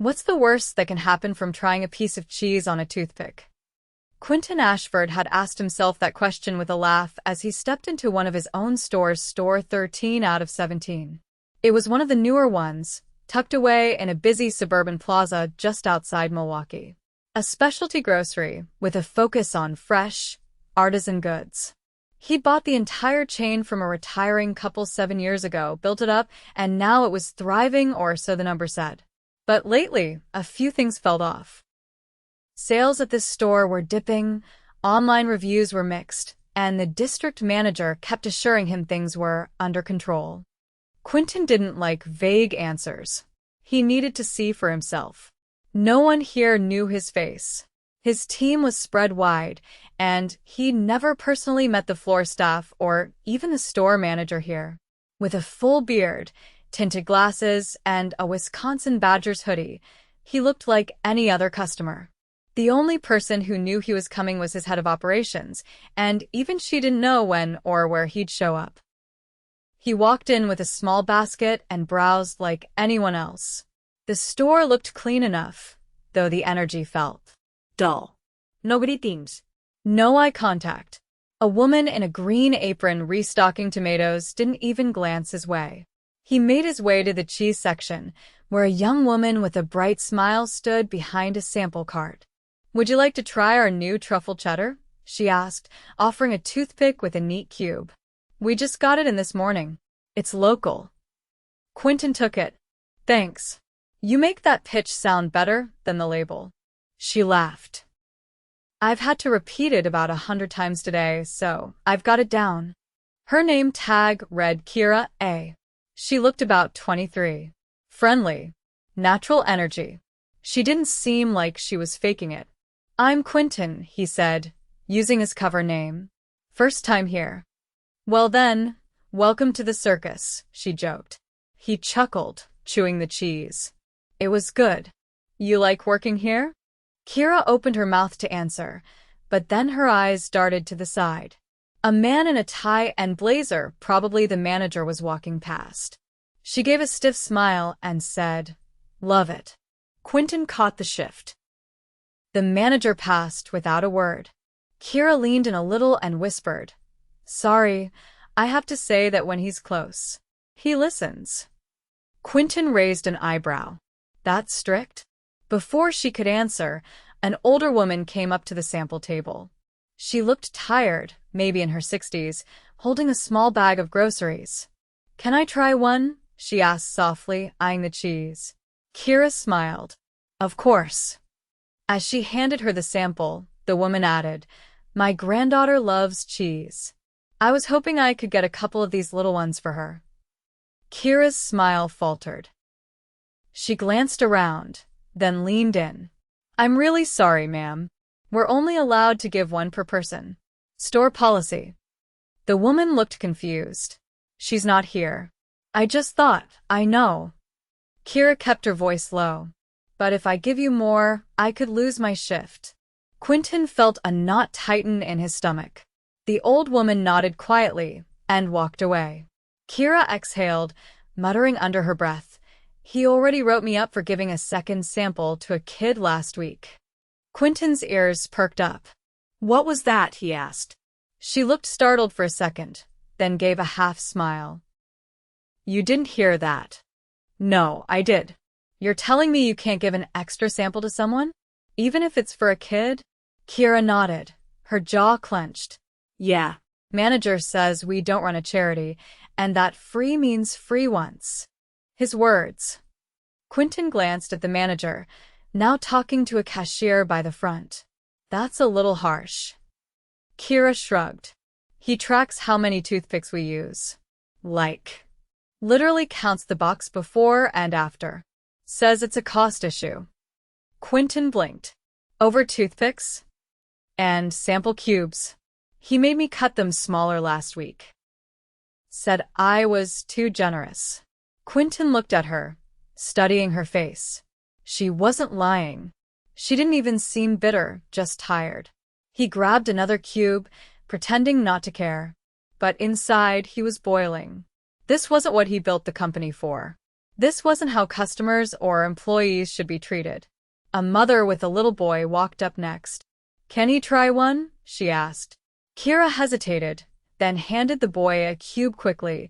What's the worst that can happen from trying a piece of cheese on a toothpick? Quentin Ashford had asked himself that question with a laugh as he stepped into one of his own stores, store 13 out of 17. It was one of the newer ones, tucked away in a busy suburban plaza just outside Milwaukee. A specialty grocery with a focus on fresh, artisan goods. He'd bought the entire chain from a retiring couple 7 years ago, built it up, and now it was thriving, or so the number said. But lately, a few things fell off. Sales at this store were dipping, online reviews were mixed, and the district manager kept assuring him things were under control. Quentin didn't like vague answers. He needed to see for himself. No one here knew his face. His team was spread wide, and he never personally met the floor staff or even the store manager here. With a full beard, tinted glasses, and a Wisconsin Badgers hoodie, he looked like any other customer. The only person who knew he was coming was his head of operations, and even she didn't know when or where he'd show up. He walked in with a small basket and browsed like anyone else. The store looked clean enough, though the energy felt dull. No greetings. No eye contact. A woman in a green apron restocking tomatoes didn't even glance his way. He made his way to the cheese section, where a young woman with a bright smile stood behind a sample cart. "Would you like to try our new truffle cheddar?" she asked, offering a toothpick with a neat cube. "We just got it in this morning. It's local." Quentin took it. "Thanks. You make that pitch sound better than the label." She laughed. "I've had to repeat it about 100 times today, so I've got it down." Her name tag read Kira A. She looked about 23. Friendly. Natural energy. She didn't seem like she was faking it. "I'm Quentin," he said, using his cover name. "First time here." "Well then, welcome to the circus," she joked. He chuckled, chewing the cheese. It was good. "You like working here?" Kira opened her mouth to answer, but then her eyes darted to the side. A man in a tie and blazer, probably the manager, was walking past. She gave a stiff smile and said, "Love it." Quentin caught the shift. The manager passed without a word. Kira leaned in a little and whispered, "Sorry, I have to say that when he's close, he listens." Quentin raised an eyebrow. "That's strict?" Before she could answer, an older woman came up to the sample table. She looked tired, maybe in her 60s, holding a small bag of groceries. "Can I try one?" she asked softly, eyeing the cheese. Kira smiled. "Of course." As she handed her the sample, the woman added, "My granddaughter loves cheese. I was hoping I could get a couple of these little ones for her." Kira's smile faltered. She glanced around, then leaned in. "I'm really sorry, ma'am. We're only allowed to give one per person. Store policy." The woman looked confused. "She's not here." "I just thought, I know." Kira kept her voice low. "But if I give you more, I could lose my shift." Quentin felt a knot tighten in his stomach. The old woman nodded quietly and walked away. Kira exhaled, muttering under her breath, "He already wrote me up for giving a second sample to a kid last week." Quentin's ears perked up. "What was that?" he asked. She looked startled for a second, then gave a half smile. "You didn't hear that?" "No, I did. You're telling me you can't give an extra sample to someone? Even if it's for a kid?" Kira nodded, her jaw clenched. "Yeah. Manager says we don't run a charity, and that free means free once." His words. Quentin glanced at the manager, now talking to a cashier by the front. "That's a little harsh." Kira shrugged. "He tracks how many toothpicks we use. Literally counts the box before and after. Says it's a cost issue." Quentin blinked. "Over toothpicks? And sample cubes. He made me cut them smaller last week. Said I was too generous." Quentin looked at her, studying her face. She wasn't lying. She didn't even seem bitter, just tired. He grabbed another cube, pretending not to care. But inside, he was boiling. This wasn't what he built the company for. This wasn't how customers or employees should be treated. A mother with a little boy walked up next. "Can he try one?" she asked. Kira hesitated, then handed the boy a cube quickly,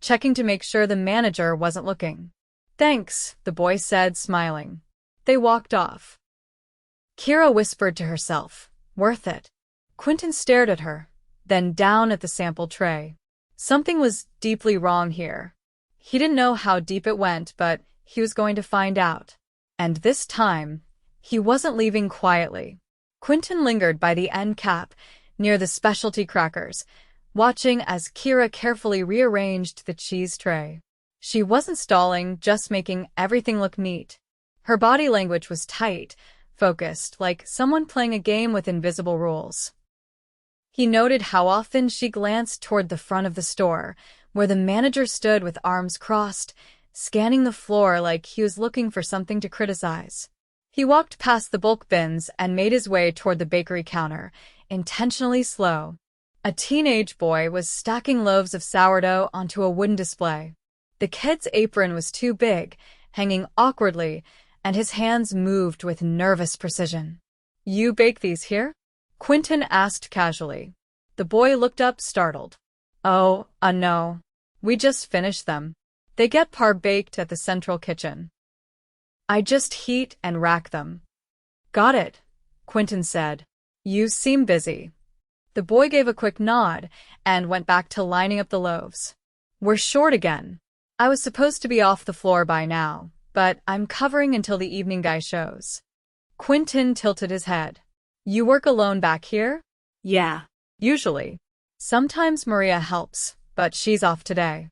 checking to make sure the manager wasn't looking. "Thanks," the boy said, smiling. They walked off. Kira whispered to herself, "Worth it." Quentin stared at her, then down at the sample tray. Something was deeply wrong here. He didn't know how deep it went, but he was going to find out. And this time, he wasn't leaving quietly. Quentin lingered by the end cap, near the specialty crackers, watching as Kira carefully rearranged the cheese tray. She wasn't stalling, just making everything look neat. Her body language was tight, focused, like someone playing a game with invisible rules. He noted how often she glanced toward the front of the store, where the manager stood with arms crossed, scanning the floor like he was looking for something to criticize. He walked past the bulk bins and made his way toward the bakery counter, intentionally slow. A teenage boy was stacking loaves of sourdough onto a wooden display. The kid's apron was too big, hanging awkwardly, and his hands moved with nervous precision. "You bake these here?" Quentin asked casually. The boy looked up, startled. "Oh, no. We just finished them. They get par-baked at the central kitchen. I just heat and rack them." "Got it," Quentin said. "You seem busy." The boy gave a quick nod and went back to lining up the loaves. "We're short again. I was supposed to be off the floor by now, but I'm covering until the evening guy shows." Quentin tilted his head. "You work alone back here?" "Yeah, usually. Sometimes Maria helps, but she's off today."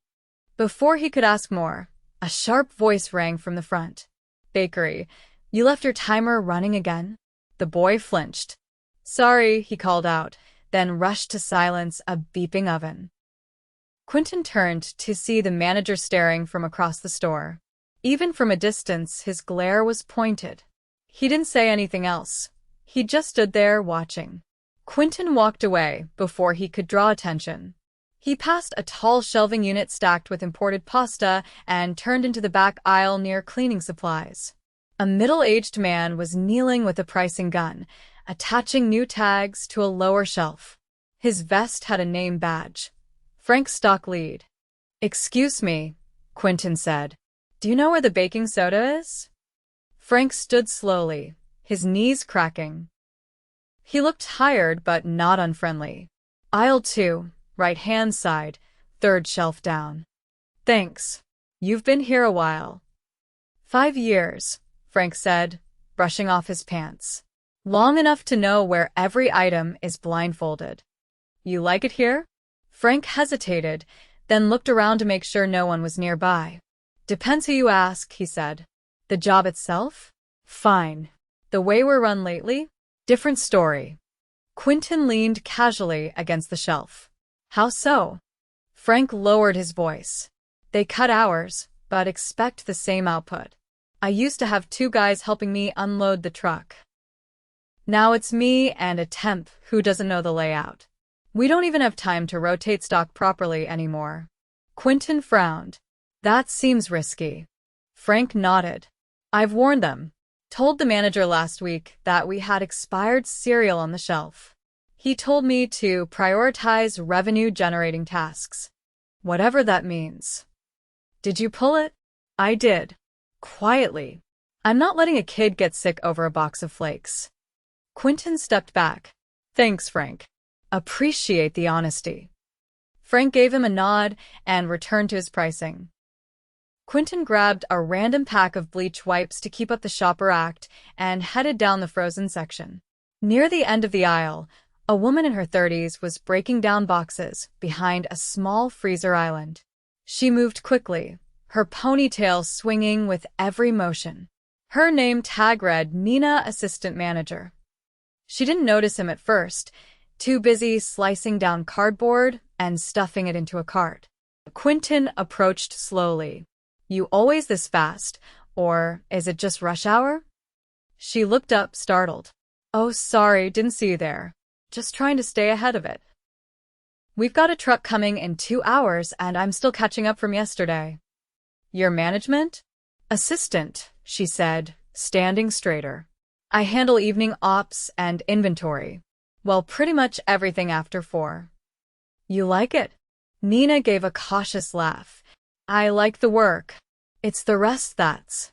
Before he could ask more, a sharp voice rang from the front. "Bakery, you left your timer running again?" The boy flinched. "Sorry," he called out, then rushed to silence a beeping oven. Quentin turned to see the manager staring from across the store. Even from a distance, his glare was pointed. He didn't say anything else. He just stood there watching. Quentin walked away before he could draw attention. He passed a tall shelving unit stacked with imported pasta and turned into the back aisle near cleaning supplies. A middle-aged man was kneeling with a pricing gun, attaching new tags to a lower shelf. His vest had a name badge. Frank Stock Lead. "Excuse me," Quentin said. "Do you know where the baking soda is?" Frank stood slowly, his knees cracking. He looked tired but not unfriendly. "Aisle 2, right-hand side, third shelf down." "Thanks. You've been here a while." "5 years," Frank said, brushing off his pants. "Long enough to know where every item is blindfolded." "You like it here?" Frank hesitated, then looked around to make sure no one was nearby. "Depends who you ask," he said. "The job itself? Fine. The way we're run lately? Different story." Quentin leaned casually against the shelf. "How so?" Frank lowered his voice. "They cut hours, but expect the same output. I used to have 2 guys helping me unload the truck. Now it's me and a temp who doesn't know the layout. We don't even have time to rotate stock properly anymore." Quentin frowned. "That seems risky." Frank nodded. "I've warned them. Told the manager last week that we had expired cereal on the shelf. He told me to prioritize revenue-generating tasks. Whatever that means." "Did you pull it?" "I did. Quietly. I'm not letting a kid get sick over a box of flakes." Quentin stepped back. "Thanks, Frank. Appreciate the honesty." Frank gave him a nod and returned to his pricing. Quentin grabbed a random pack of bleach wipes to keep up the shopper act and headed down the frozen section. Near the end of the aisle, a woman in her 30s was breaking down boxes behind a small freezer island. She moved quickly, her ponytail swinging with every motion. Her name tag read Nina, Assistant Manager. She didn't notice him at first, too busy slicing down cardboard and stuffing it into a cart. Quentin approached slowly. "You always this fast, or is it just rush hour?" She looked up, startled. "Oh, sorry, didn't see you there. Just trying to stay ahead of it. We've got a truck coming in 2 hours and I'm still catching up from yesterday." Your management? Assistant, she said, standing straighter. I handle evening ops and inventory. Well, pretty much everything after 4. You like it? Nina gave a cautious laugh. I like the work. It's the rest that's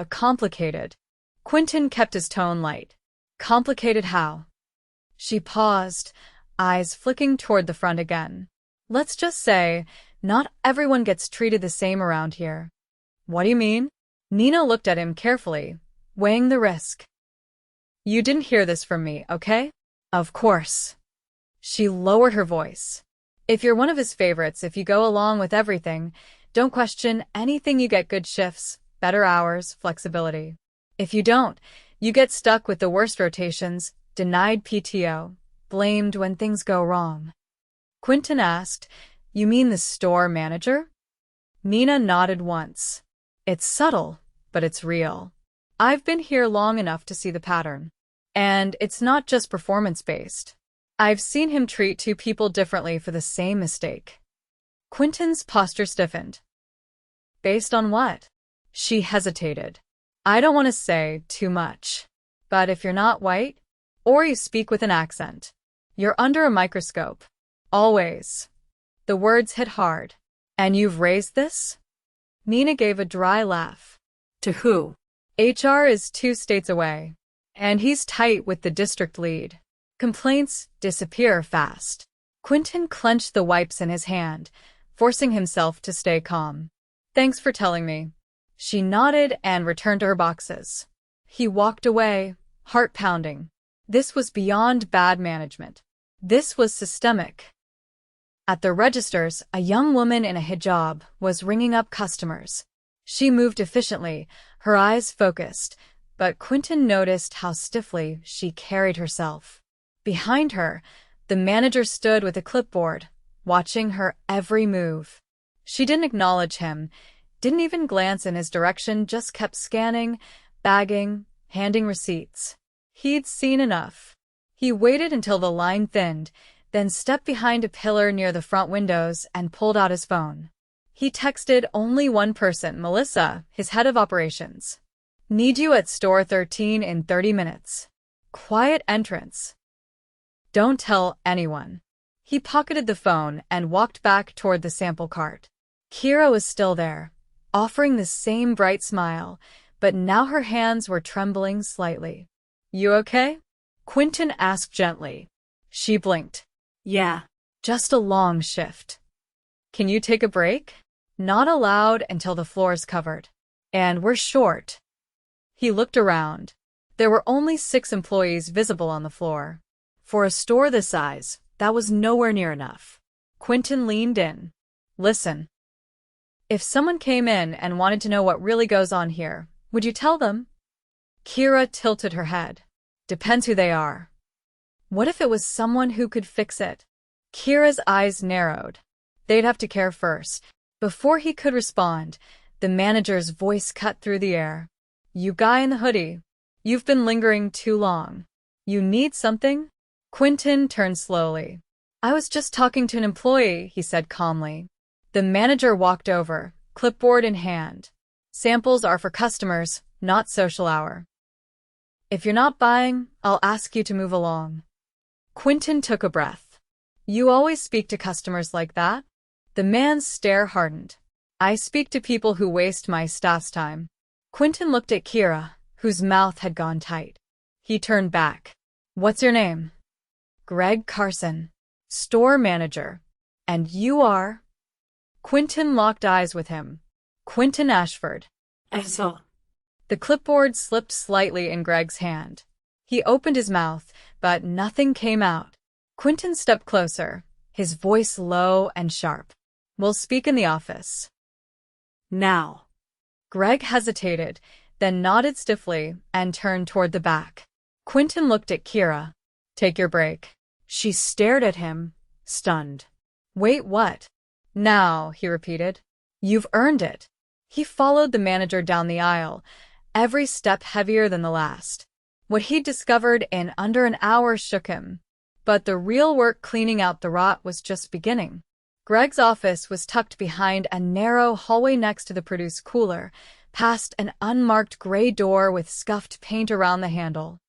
complicated. Quentin kept his tone light. Complicated how? She paused, eyes flicking toward the front again. Let's just say, not everyone gets treated the same around here. What do you mean? Nina looked at him carefully, weighing the risk. You didn't hear this from me, okay? Of course. She lowered her voice. If you're one of his favorites, if you go along with everything, don't question anything, you get good shifts, better hours, flexibility. If you don't, you get stuck with the worst rotations, denied PTO, blamed when things go wrong. Quentin asked, You mean the store manager? Nina nodded once. It's subtle, but it's real. I've been here long enough to see the pattern. And it's not just performance-based. I've seen him treat 2 people differently for the same mistake. Quentin's posture stiffened. Based on what? She hesitated. I don't want to say too much. But if you're not white, or you speak with an accent, you're under a microscope. Always. The words hit hard. And you've raised this? Nina gave a dry laugh. To who? HR is 2 states away. And he's tight with the district lead. Complaints disappear fast. Quentin clenched the wipes in his hand, forcing himself to stay calm. Thanks for telling me. She nodded and returned to her boxes. He walked away, heart pounding. This was beyond bad management. This was systemic. At the registers, a young woman in a hijab was ringing up customers. She moved efficiently, her eyes focused, but Quentin noticed how stiffly she carried herself. Behind her, the manager stood with a clipboard, watching her every move. She didn't acknowledge him, didn't even glance in his direction, just kept scanning, bagging, handing receipts. He'd seen enough. He waited until the line thinned, then stepped behind a pillar near the front windows and pulled out his phone. He texted only one person, Melissa, his head of operations. Need you at store 13 in 30 minutes. Quiet entrance. Don't tell anyone. He pocketed the phone and walked back toward the sample cart. Kira was still there, offering the same bright smile, but now her hands were trembling slightly. You okay? Quentin asked gently. She blinked. Yeah. Just a long shift. Can you take a break? Not allowed until the floor's covered. And we're short. He looked around. There were only 6 employees visible on the floor. For a store this size, that was nowhere near enough. Quentin leaned in. Listen. If someone came in and wanted to know what really goes on here, would you tell them? Kira tilted her head. Depends who they are. What if it was someone who could fix it? Kira's eyes narrowed. They'd have to care first. Before he could respond, the manager's voice cut through the air. You guy in the hoodie. You've been lingering too long. You need something? Quentin turned slowly. I was just talking to an employee, he said calmly. The manager walked over, clipboard in hand. Samples are for customers, not social hour. If you're not buying, I'll ask you to move along. Quentin took a breath. You always speak to customers like that? The man's stare hardened. I speak to people who waste my staff's time. Quentin looked at Kira, whose mouth had gone tight. He turned back. What's your name? Greg Carson. Store manager. And you are? Quentin locked eyes with him. Quentin Ashford. I saw. The clipboard slipped slightly in Greg's hand. He opened his mouth, but nothing came out. Quentin stepped closer, his voice low and sharp. We'll speak in the office. Now. Greg hesitated, then nodded stiffly and turned toward the back. Quentin looked at Kira. Take your break. She stared at him, stunned. Wait, what? Now, he repeated. You've earned it. He followed the manager down the aisle, every step heavier than the last. What he'd discovered in under an hour shook him. But the real work cleaning out the rot was just beginning. Greg's office was tucked behind a narrow hallway next to the produce cooler, past an unmarked gray door with scuffed paint around the handle.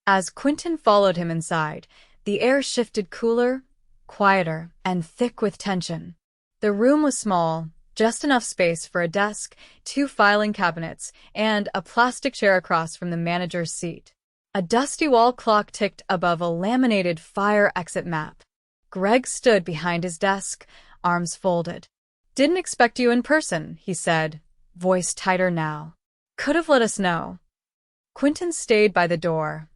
As Quentin followed him inside, the air shifted cooler, quieter, and thick with tension. The room was small, just enough space for a desk, 2 filing cabinets, and a plastic chair across from the manager's seat. A dusty wall clock ticked above a laminated fire exit map. Greg stood behind his desk, arms folded. "Didn't expect you in person," he said, voice tighter now. "Could have let us know." Quentin stayed by the door,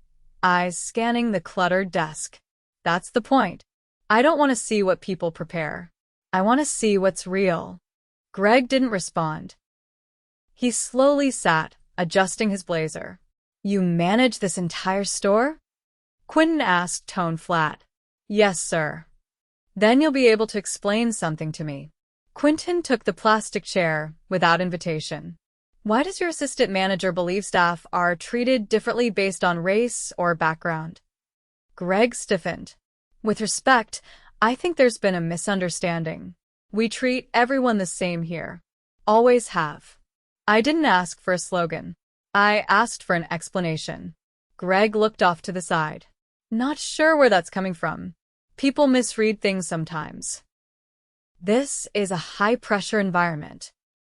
eyes scanning the cluttered desk. "That's the point. I don't want to see what people prepare. I want to see what's real." Greg didn't respond. He slowly sat, adjusting his blazer. "You manage this entire store?" Quentin asked, tone flat. "Yes, sir." "Then you'll be able to explain something to me." Quentin took the plastic chair, without invitation. "Why does your assistant manager believe staff are treated differently based on race or background?" Greg stiffened. "With respect, I think there's been a misunderstanding. We treat everyone the same here. Always have. I didn't ask for a slogan. I asked for an explanation." Greg looked off to the side. "Not sure where that's coming from. People misread things sometimes." "This is a high-pressure environment."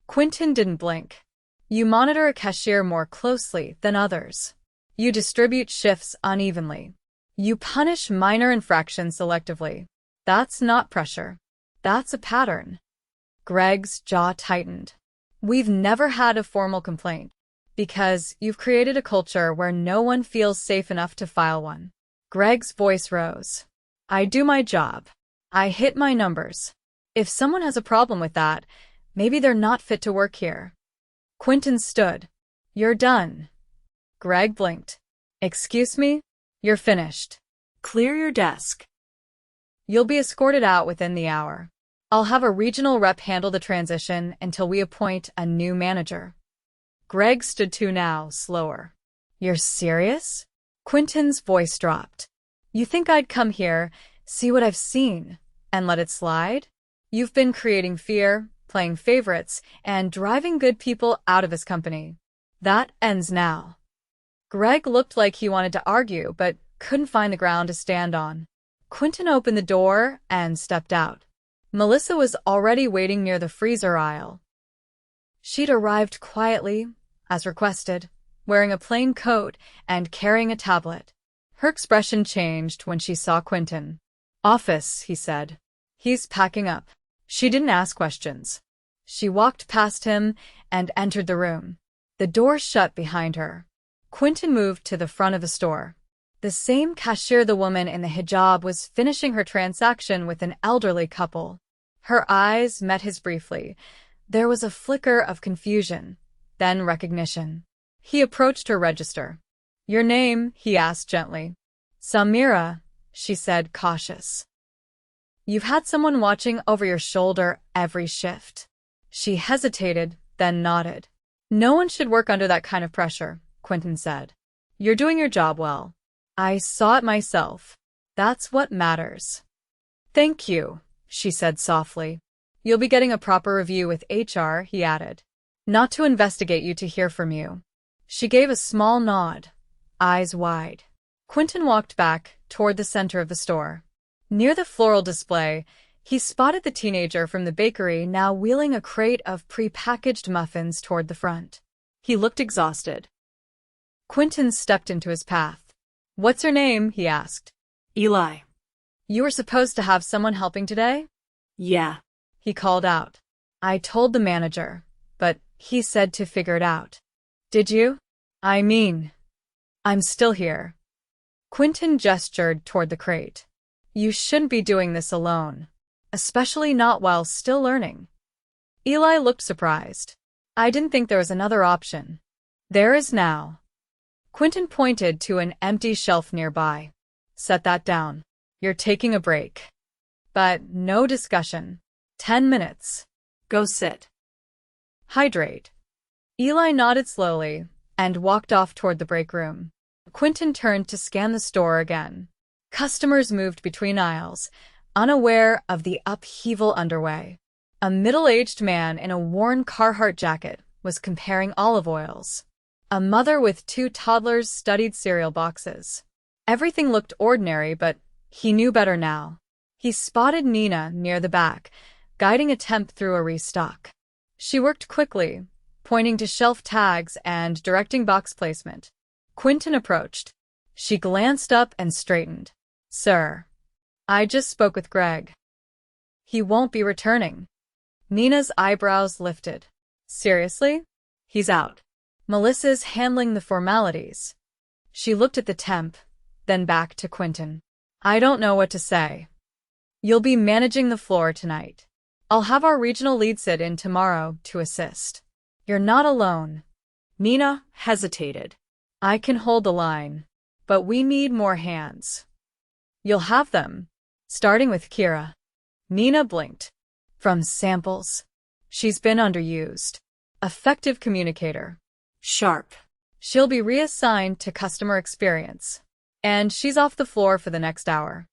Quentin didn't blink. "You monitor a cashier more closely than others. You distribute shifts unevenly. You punish minor infractions selectively. That's not pressure. That's a pattern." Greg's jaw tightened. "We've never had a formal complaint, because you've created a culture where no one feels safe enough to file one." Greg's voice rose. "I do my job. I hit my numbers. If someone has a problem with that, maybe they're not fit to work here." Quentin stood. "You're done." Greg blinked. "Excuse me? You're finished. Clear your desk." "You'll be escorted out within the hour. I'll have a regional rep handle the transition until we appoint a new manager." Greg stood to now, slower. "You're serious?" Quentin's voice dropped. "You think I'd come here, see what I've seen, and let it slide? You've been creating fear, playing favorites, and driving good people out of this company. That ends now." Greg looked like he wanted to argue, but couldn't find the ground to stand on. Quentin opened the door and stepped out. Melissa was already waiting near the freezer aisle. She'd arrived quietly, as requested, wearing a plain coat and carrying a tablet. Her expression changed when she saw Quentin. "Office," he said. "He's packing up." She didn't ask questions. She walked past him and entered the room. The door shut behind her. Quentin moved to the front of the store. The same cashier the woman in the hijab was finishing her transaction with an elderly couple. Her eyes met his briefly. There was a flicker of confusion, then recognition. He approached her register. "Your name?" he asked gently. "Samira," she said, cautious. "You've had someone watching over your shoulder every shift." She hesitated, then nodded. "No one should work under that kind of pressure," Quentin said. "You're doing your job well. I saw it myself. That's what matters." "Thank you," she said softly. "You'll be getting a proper review with HR," he added. "Not to investigate you, to hear from you." She gave a small nod, eyes wide. Quentin walked back toward the center of the store. Near the floral display, he spotted the teenager from the bakery now wheeling a crate of pre-packaged muffins toward the front. He looked exhausted. Quentin stepped into his path. "What's her name?" he asked. "Eli." "You were supposed to have someone helping today?" "Yeah." He called out. "I told the manager, but he said to figure it out." "Did you?" "I mean, I'm still here." Quentin gestured toward the crate. "You shouldn't be doing this alone, especially not while still learning." Eli looked surprised. "I didn't think there was another option." "There is now." Quentin pointed to an empty shelf nearby. "Set that down. You're taking a break. But no discussion. 10 minutes. Go sit. Hydrate." Eli nodded slowly and walked off toward the break room. Quentin turned to scan the store again. Customers moved between aisles, unaware of the upheaval underway. A middle-aged man in a worn Carhartt jacket was comparing olive oils. A mother with 2 toddlers studied cereal boxes. Everything looked ordinary, but he knew better now. He spotted Nina near the back, guiding a temp through a restock. She worked quickly, pointing to shelf tags and directing box placement. Quentin approached. She glanced up and straightened. "Sir, I just spoke with Greg. He won't be returning." Nina's eyebrows lifted. "Seriously? He's out." "Melissa's handling the formalities." She looked at the temp, then back to Quentin. "I don't know what to say. You'll be managing the floor tonight. I'll have our regional lead sit in tomorrow to assist. You're not alone." Nina hesitated. "I can hold the line, but we need more hands." "You'll have them, starting with Kira." Nina blinked. "From samples. She's been underused. Effective communicator. Sharp. She'll be reassigned to customer experience. And she's off the floor for the next hour.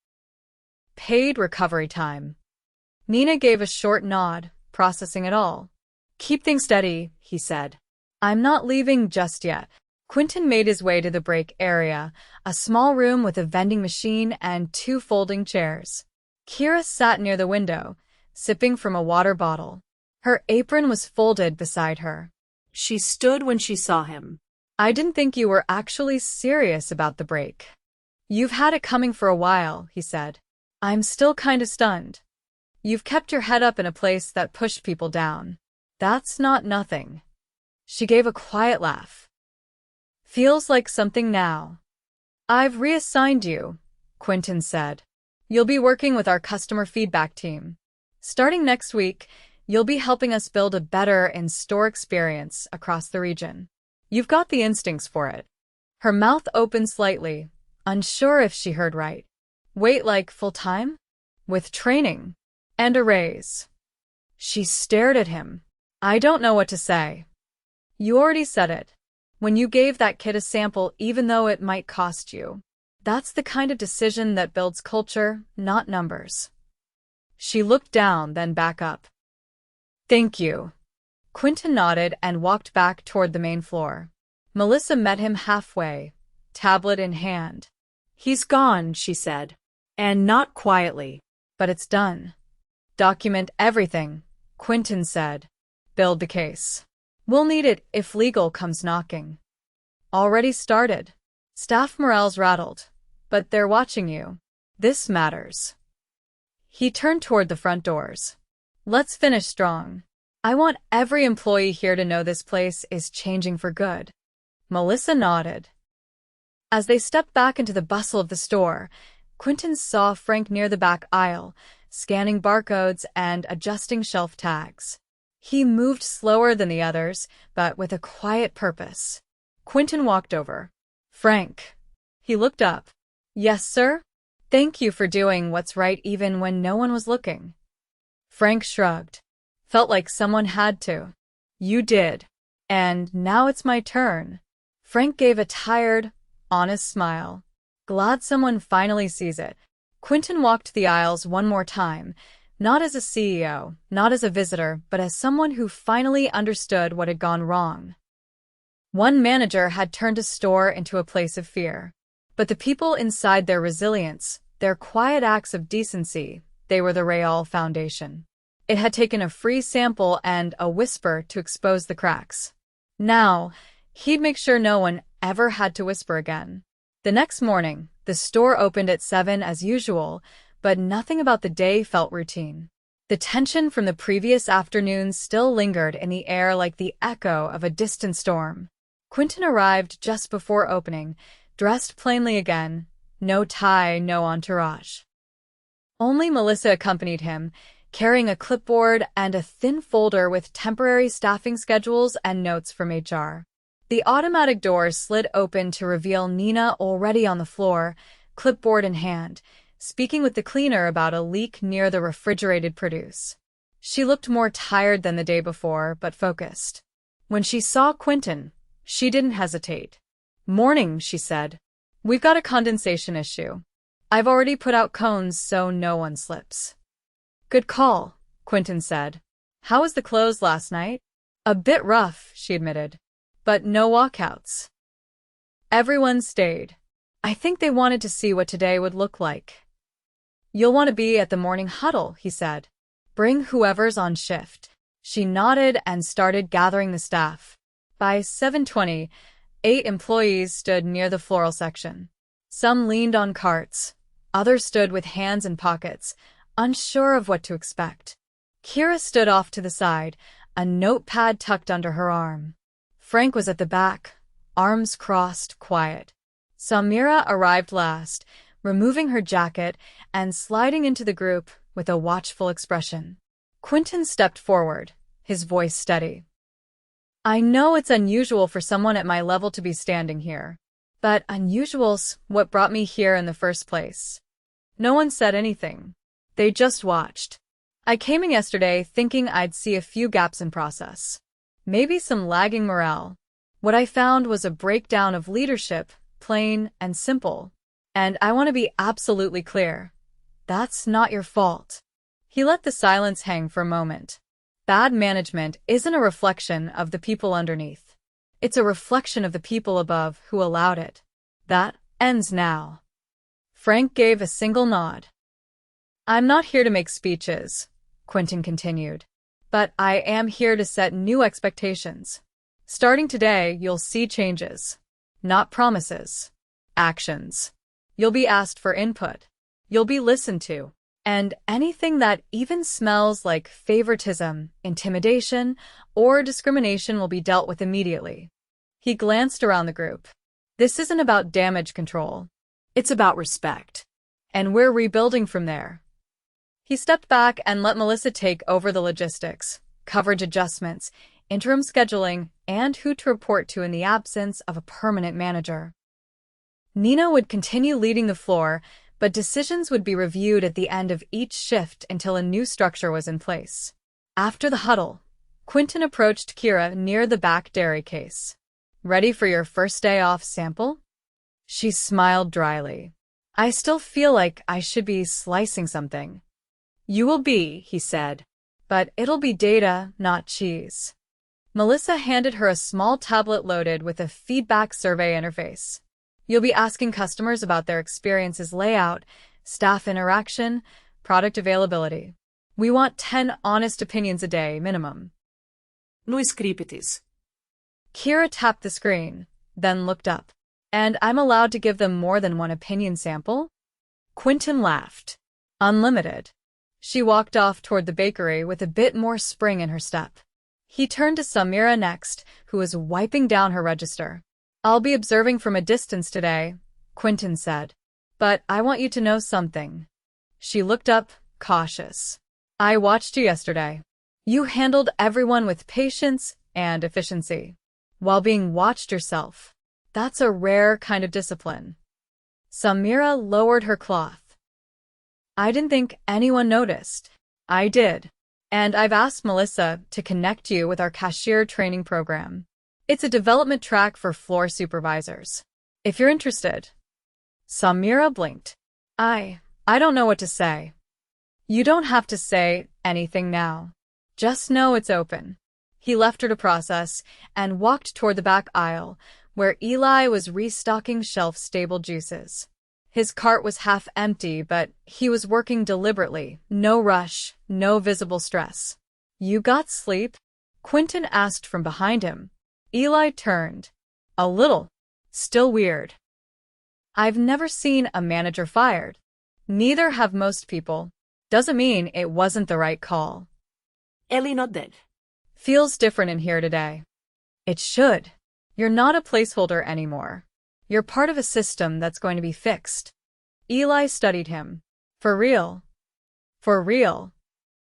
Paid recovery time." Nina gave a short nod, processing it all. "Keep things steady," he said. "I'm not leaving just yet." Quentin made his way to the break area, a small room with a vending machine and 2 folding chairs. Kira sat near the window, sipping from a water bottle. Her apron was folded beside her. She stood when she saw him. "I didn't think you were actually serious about the break." "You've had it coming for a while," he said. "I'm still kinda stunned. You've kept your head up in a place that pushed people down. That's not nothing." She gave a quiet laugh. "Feels like something now." "I've reassigned you," Quentin said. "You'll be working with our customer feedback team. Starting next week, you'll be helping us build a better in-store experience across the region. You've got the instincts for it." Her mouth opened slightly, unsure if she heard right. "Wait, like full-time? With training? And a raise?" She stared at him. "I don't know what to say." "You already said it. When you gave that kid a sample even though it might cost you. That's the kind of decision that builds culture, not numbers." She looked down, then back up. "Thank you." Quentin nodded and walked back toward the main floor. Melissa met him halfway, tablet in hand. "He's gone," she said. And not quietly. "But it's done." "Document everything," Quentin said. "Build the case. We'll need it if legal comes knocking." "Already started." "Staff morale's rattled. But they're watching you. This matters." He turned toward the front doors. "Let's finish strong. I want every employee here to know this place is changing for good." Melissa nodded. As they stepped back into the bustle of the store, Quentin saw Frank near the back aisle, scanning barcodes and adjusting shelf tags. He moved slower than the others, but with a quiet purpose. Quentin walked over. "Frank." He looked up. "Yes, sir? Thank you for doing what's right even when no one was looking." Frank shrugged. "Felt like someone had to." "You did. And now it's my turn." Frank gave a tired, honest smile. "Glad someone finally sees it." Quentin walked the aisles one more time, not as a CEO, not as a visitor, but as someone who finally understood what had gone wrong. One manager had turned a store into a place of fear. But the people inside, their resilience, their quiet acts of decency, they were the Real Foundation. It had taken a free sample and a whisper to expose the cracks. Now, he'd make sure no one ever had to whisper again. The next morning, the store opened at 7 as usual, but nothing about the day felt routine. The tension from the previous afternoon still lingered in the air like the echo of a distant storm. Quentin arrived just before opening, dressed plainly again, no tie, no entourage. Only Melissa accompanied him, carrying a clipboard and a thin folder with temporary staffing schedules and notes from HR. The automatic door slid open to reveal Nina already on the floor, clipboard in hand, speaking with the cleaner about a leak near the refrigerated produce. She looked more tired than the day before, but focused. When she saw Quentin, she didn't hesitate. "Morning," she said. "We've got a condensation issue. I've already put out cones so no one slips. Good call, Quentin said. How was the close last night? A bit rough, she admitted. But no walkouts. Everyone stayed. I think they wanted to see what today would look like. You'll want to be at the morning huddle, he said. Bring whoever's on shift. She nodded and started gathering the staff. By 7:20, 8 employees stood near the floral section. Some leaned on carts. Others stood with hands in pockets, unsure of what to expect. Kira stood off to the side, a notepad tucked under her arm. Frank was at the back, arms crossed, quiet. Samira arrived last, removing her jacket and sliding into the group with a watchful expression. Quentin stepped forward, his voice steady. I know it's unusual for someone at my level to be standing here, but unusual's what brought me here in the first place. No one said anything. They just watched. I came in yesterday thinking I'd see a few gaps in process. Maybe some lagging morale. What I found was a breakdown of leadership, plain and simple. And I want to be absolutely clear. That's not your fault. He let the silence hang for a moment. Bad management isn't a reflection of the people underneath. It's a reflection of the people above who allowed it. That ends now. Frank gave a single nod. I'm not here to make speeches, Quentin continued, but I am here to set new expectations. Starting today, you'll see changes. Not promises. Actions. You'll be asked for input. You'll be listened to. And anything that even smells like favoritism, intimidation, or discrimination will be dealt with immediately. He glanced around the group. This isn't about damage control. It's about respect. And we're rebuilding from there. He stepped back and let Melissa take over the logistics, coverage adjustments, interim scheduling, and who to report to in the absence of a permanent manager. Nina would continue leading the floor, but decisions would be reviewed at the end of each shift until a new structure was in place. After the huddle, Quentin approached Kira near the back dairy case. Ready for your first day off sample? She smiled dryly. I still feel like I should be slicing something. You will be, he said, but it'll be data, not cheese. Melissa handed her a small tablet loaded with a feedback survey interface. You'll be asking customers about their experience's layout, staff interaction, product availability. We want 10 honest opinions a day, minimum. No scripts. Kira tapped the screen, then looked up. And I'm allowed to give them more than one opinion sample? Quentin laughed. Unlimited. She walked off toward the bakery with a bit more spring in her step. He turned to Samira next, who was wiping down her register. I'll be observing from a distance today, Quentin said. But I want you to know something. She looked up, cautious. I watched you yesterday. You handled everyone with patience and efficiency, while being watched yourself. That's a rare kind of discipline. Samira lowered her cloth. I didn't think anyone noticed. I did. And I've asked Melissa to connect you with our cashier training program. It's a development track for floor supervisors. If you're interested. Samira blinked. I don't know what to say. You don't have to say anything now. Just know it's open. He left her to process and walked toward the back aisle, where Eli was restocking shelf-stable juices. His cart was half empty, but he was working deliberately. No rush, no visible stress. You got sleep? Quentin asked from behind him. Eli turned. A little. Still weird. I've never seen a manager fired. Neither have most people. Doesn't mean it wasn't the right call. Ellie not dead. Feels different in here today. It should. You're not a placeholder anymore. You're part of a system that's going to be fixed. Eli studied him. For real. For real.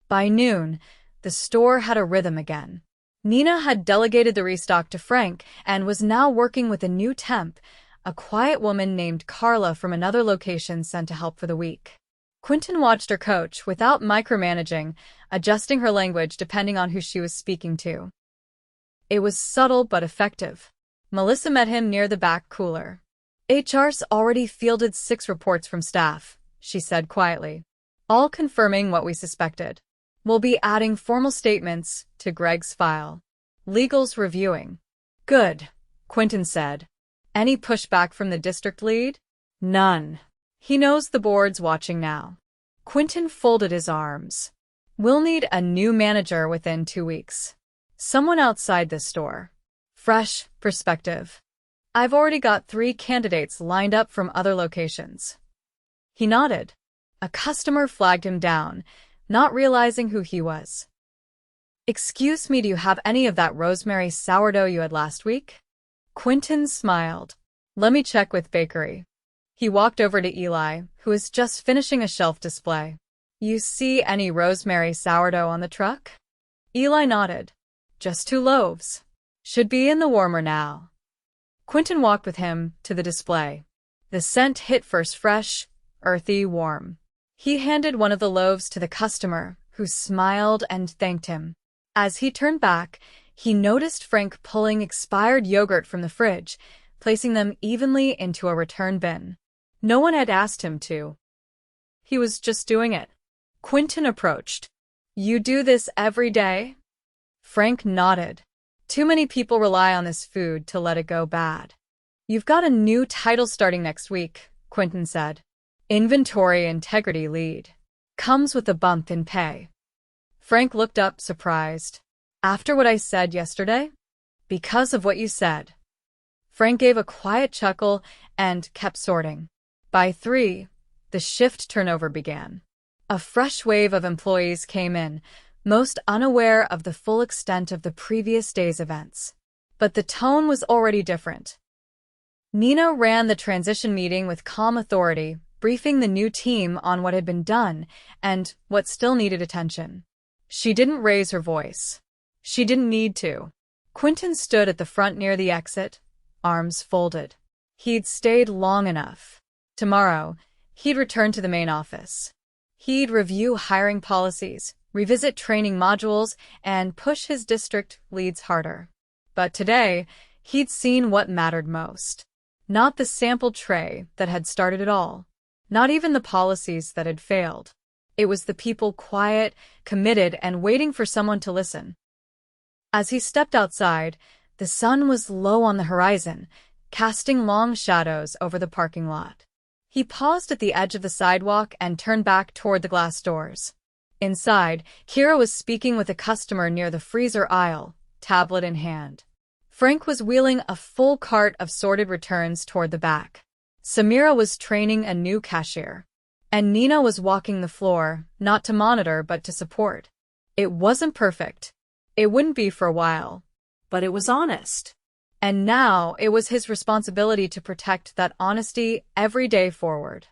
By noon, the store had a rhythm again. Nina had delegated the restock to Frank and was now working with a new temp, a quiet woman named Carla from another location sent to help for the week. Quentin watched her coach without micromanaging, adjusting her language depending on who she was speaking to. It was subtle but effective. Melissa met him near the back cooler. HR's already fielded 6 reports from staff, she said quietly, all confirming what we suspected. We'll be adding formal statements to Greg's file. Legal's reviewing. Good, Quentin said. Any pushback from the district lead? None. He knows the board's watching now. Quentin folded his arms. We'll need a new manager within 2 weeks. Someone outside this store. Fresh perspective. I've already got 3 candidates lined up from other locations. He nodded. A customer flagged him down, not realizing who he was. Excuse me, do you have any of that rosemary sourdough you had last week? Quentin smiled. Let me check with bakery. He walked over to Eli, who was just finishing a shelf display. You see any rosemary sourdough on the truck? Eli nodded. Just 2 loaves. Should be in the warmer now. Quentin walked with him to the display. The scent hit first fresh, earthy, warm. He handed one of the loaves to the customer, who smiled and thanked him. As he turned back, he noticed Frank pulling expired yogurt from the fridge, placing them evenly into a return bin. No one had asked him to. He was just doing it. Quentin approached. You do this every day? Frank nodded. Too many people rely on this food to let it go bad. You've got a new title starting next week, Quentin said. Inventory Integrity Lead. Comes with a bump in pay. Frank looked up, surprised. After what I said yesterday? Because of what you said. Frank gave a quiet chuckle and kept sorting. By 3, the shift turnover began. A fresh wave of employees came in, most unaware of the full extent of the previous day's events. But the tone was already different. Nina ran the transition meeting with calm authority, briefing the new team on what had been done and what still needed attention. She didn't raise her voice. She didn't need to. Quentin stood at the front near the exit, arms folded. He'd stayed long enough. Tomorrow, he'd return to the main office. He'd review hiring policies, revisit training modules, and push his district leads harder. But today, he'd seen what mattered most. Not the sample tray that had started it all. Not even the policies that had failed. It was the people quiet, committed, and waiting for someone to listen. As he stepped outside, the sun was low on the horizon, casting long shadows over the parking lot. He paused at the edge of the sidewalk and turned back toward the glass doors. Inside, Kira was speaking with a customer near the freezer aisle, tablet in hand. Frank was wheeling a full cart of sorted returns toward the back. Samira was training a new cashier. And Nina was walking the floor, not to monitor but to support. It wasn't perfect. It wouldn't be for a while. But it was honest. And now it was his responsibility to protect that honesty every day forward.